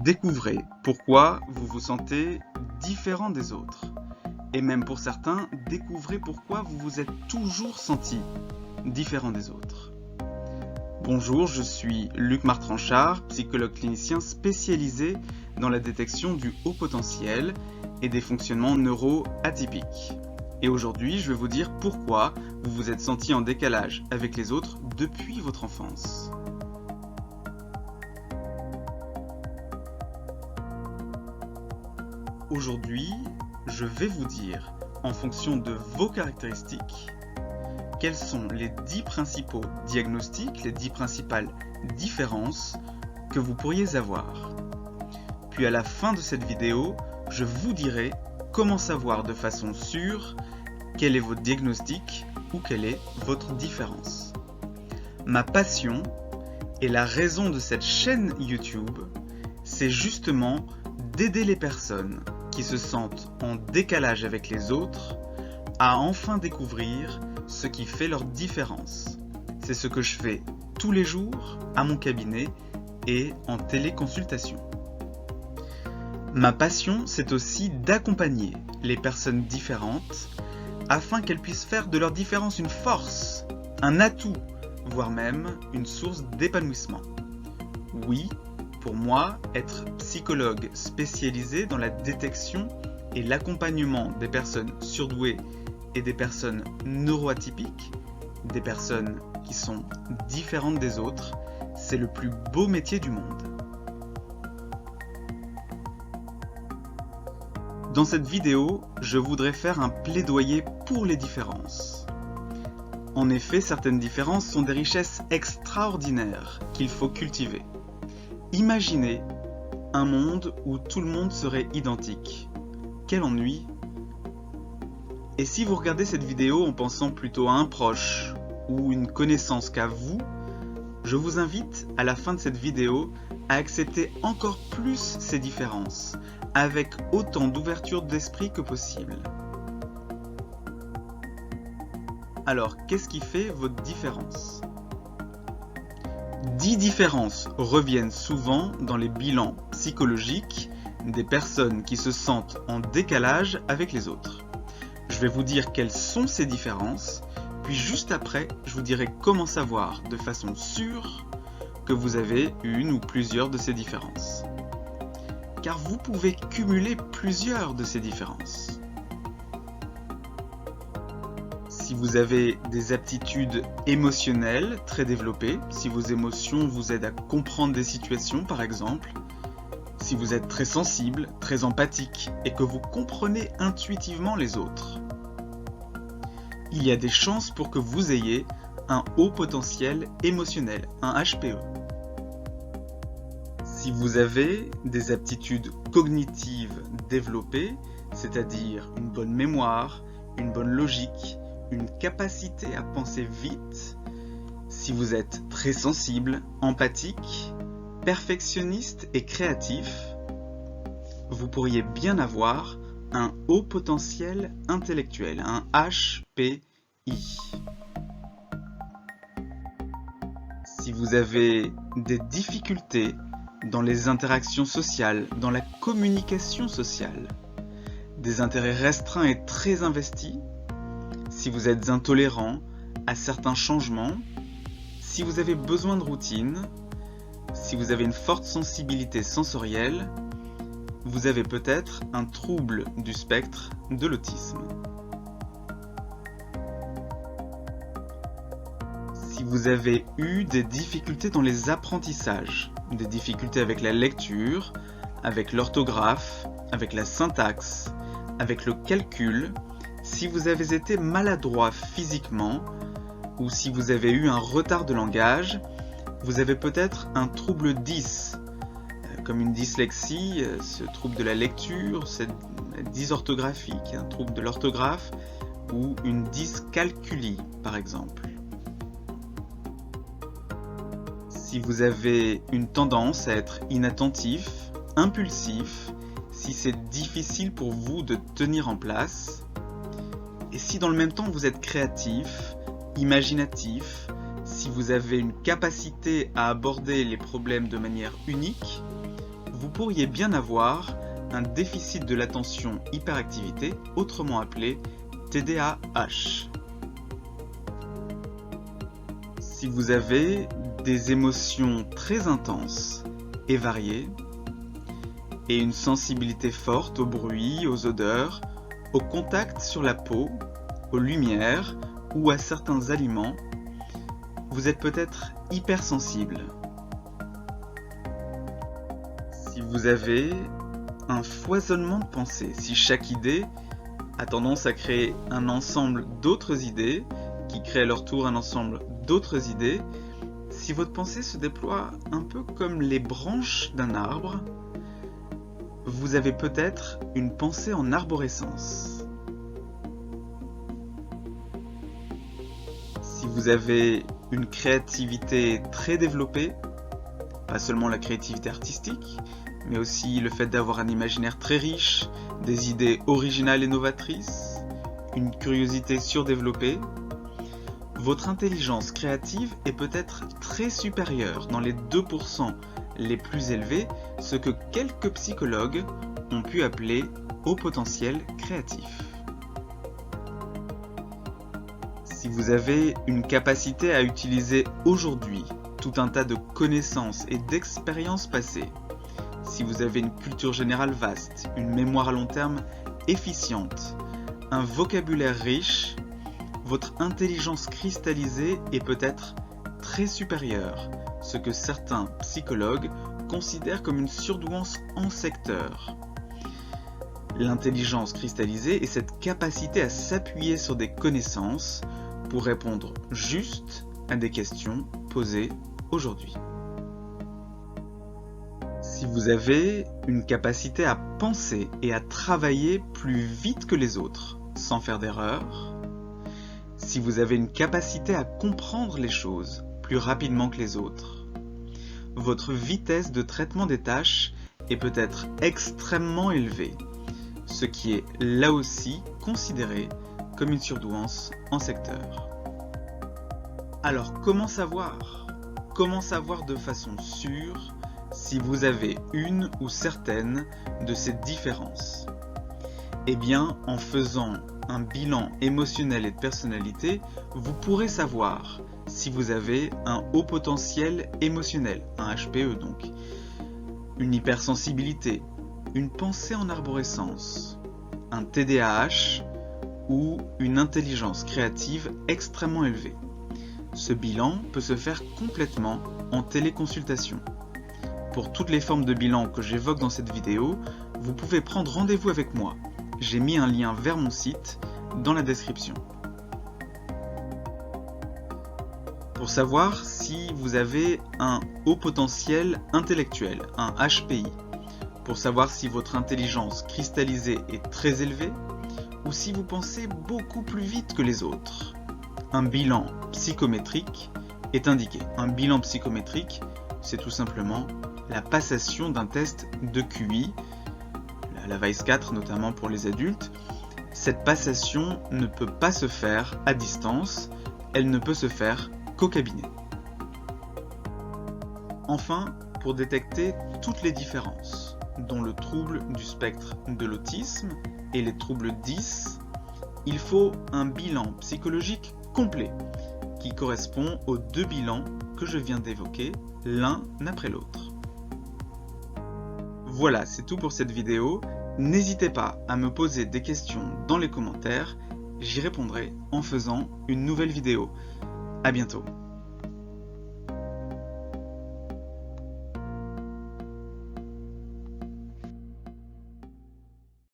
Découvrez pourquoi vous vous sentez différent des autres. Et même pour certains, découvrez pourquoi vous vous êtes toujours senti différent des autres. Bonjour, je suis Luc Martranchard, psychologue clinicien spécialisé dans la détection du haut potentiel et des fonctionnements neuro-atypiques. Et aujourd'hui, je vais vous dire pourquoi vous vous êtes senti en décalage avec les autres depuis votre enfance. Aujourd'hui, je vais vous dire, en fonction de vos caractéristiques, quels sont les 10 principaux diagnostics, les 10 principales différences que vous pourriez avoir. Puis à la fin de cette vidéo, je vous dirai comment savoir de façon sûre quel est votre diagnostic ou quelle est votre différence. Ma passion et la raison de cette chaîne YouTube, c'est justement d'aider les personnes qui se sentent en décalage avec les autres à enfin découvrir ce qui fait leur différence. C'est ce que je fais tous les jours à mon cabinet et en téléconsultation. Ma passion, c'est aussi d'accompagner les personnes différentes afin qu'elles puissent faire de leur différence une force, un atout, voire même une source d'épanouissement. Oui, pour moi, être psychologue spécialisé dans la détection et l'accompagnement des personnes surdouées et des personnes neuroatypiques, des personnes qui sont différentes des autres, c'est le plus beau métier du monde. Dans cette vidéo, je voudrais faire un plaidoyer pour les différences. En effet, certaines différences sont des richesses extraordinaires qu'il faut cultiver. Imaginez un monde où tout le monde serait identique. Quel ennui! Et si vous regardez cette vidéo en pensant plutôt à un proche ou une connaissance qu'à vous, je vous invite à la fin de cette vidéo à accepter encore plus ces différences, avec autant d'ouverture d'esprit que possible. Alors, qu'est-ce qui fait votre différence ? 10 différences reviennent souvent dans les bilans psychologiques des personnes qui se sentent en décalage avec les autres. Je vais vous dire quelles sont ces différences, puis juste après, je vous dirai comment savoir de façon sûre que vous avez une ou plusieurs de ces différences. Car vous pouvez cumuler plusieurs de ces différences. Si vous avez des aptitudes émotionnelles très développées, si vos émotions vous aident à comprendre des situations par exemple, si vous êtes très sensible, très empathique et que vous comprenez intuitivement les autres, il y a des chances pour que vous ayez un haut potentiel émotionnel, un HPE. Si vous avez des aptitudes cognitives développées, c'est-à-dire une bonne mémoire, une bonne logique, une capacité à penser vite, si vous êtes très sensible, empathique, perfectionniste et créatif, vous pourriez bien avoir un haut potentiel intellectuel, un HPI. Si vous avez des difficultés dans les interactions sociales, dans la communication sociale, des intérêts restreints et très investis, si vous êtes intolérant à certains changements, si vous avez besoin de routine, si vous avez une forte sensibilité sensorielle, vous avez peut-être un trouble du spectre de l'autisme. Si vous avez eu des difficultés dans les apprentissages, des difficultés avec la lecture, avec l'orthographe, avec la syntaxe, avec le calcul, si vous avez été maladroit physiquement ou si vous avez eu un retard de langage, vous avez peut-être un trouble 10, comme une dyslexie, ce trouble de la lecture, cette dysorthographie, qui est un trouble de l'orthographe, ou une dyscalculie par exemple. Si vous avez une tendance à être inattentif, impulsif, si c'est difficile pour vous de tenir en place, et si dans le même temps vous êtes créatif, imaginatif, si vous avez une capacité à aborder les problèmes de manière unique, vous pourriez bien avoir un déficit de l'attention hyperactivité, autrement appelé TDAH. Si vous avez des émotions très intenses et variées, et une sensibilité forte au bruit, aux odeurs, au contact sur la peau, aux lumières ou à certains aliments, vous êtes peut-être hypersensible. Si vous avez un foisonnement de pensées, si chaque idée a tendance à créer un ensemble d'autres idées, qui créent à leur tour un ensemble d'autres idées, si votre pensée se déploie un peu comme les branches d'un arbre, vous avez peut-être une pensée en arborescence. Si vous avez une créativité très développée, pas seulement la créativité artistique, mais aussi le fait d'avoir un imaginaire très riche, des idées originales et novatrices, une curiosité surdéveloppée, votre intelligence créative est peut-être très supérieure, dans les 2% les plus élevés, ce que quelques psychologues ont pu appeler haut potentiel créatif. Si vous avez une capacité à utiliser aujourd'hui tout un tas de connaissances et d'expériences passées, si vous avez une culture générale vaste, une mémoire à long terme efficiente, un vocabulaire riche, votre intelligence cristallisée est peut-être très supérieure, ce que certains psychologues considèrent comme une surdouance en secteur. L'intelligence cristallisée est cette capacité à s'appuyer sur des connaissances pour répondre juste à des questions posées aujourd'hui. Si vous avez une capacité à penser et à travailler plus vite que les autres, sans faire d'erreur, si vous avez une capacité à comprendre les choses plus rapidement que les autres, votre vitesse de traitement des tâches est peut-être extrêmement élevée, ce qui est là aussi considéré comme une surdouance en secteur. Alors comment savoir? Comment savoir de façon sûre si vous avez une ou certaines de ces différences? Eh bien, en faisant un bilan émotionnel et de personnalité, vous pourrez savoir si vous avez un haut potentiel émotionnel, un HPE donc, une hypersensibilité, une pensée en arborescence, un TDAH ou une intelligence créative extrêmement élevée. Ce bilan peut se faire complètement en téléconsultation. Pour toutes les formes de bilan que j'évoque dans cette vidéo, vous pouvez prendre rendez-vous avec moi. J'ai mis un lien vers mon site dans la description. Pour savoir si vous avez un haut potentiel intellectuel, un HPI, pour savoir si votre intelligence cristallisée est très élevée ou si vous pensez beaucoup plus vite que les autres, un bilan psychométrique est indiqué. Un bilan psychométrique, c'est tout simplement la passation d'un test de QI, la VICE-4 notamment pour les adultes. Cette passation ne peut pas se faire à distance, elle ne peut se faire qu'au cabinet. Enfin, pour détecter toutes les différences, dont le trouble du spectre de l'autisme et les troubles 10, il faut un bilan psychologique complet qui correspond aux deux bilans que je viens d'évoquer, l'un après l'autre. Voilà, c'est tout pour cette vidéo. N'hésitez pas à me poser des questions dans les commentaires, j'y répondrai en faisant une nouvelle vidéo. À bientôt.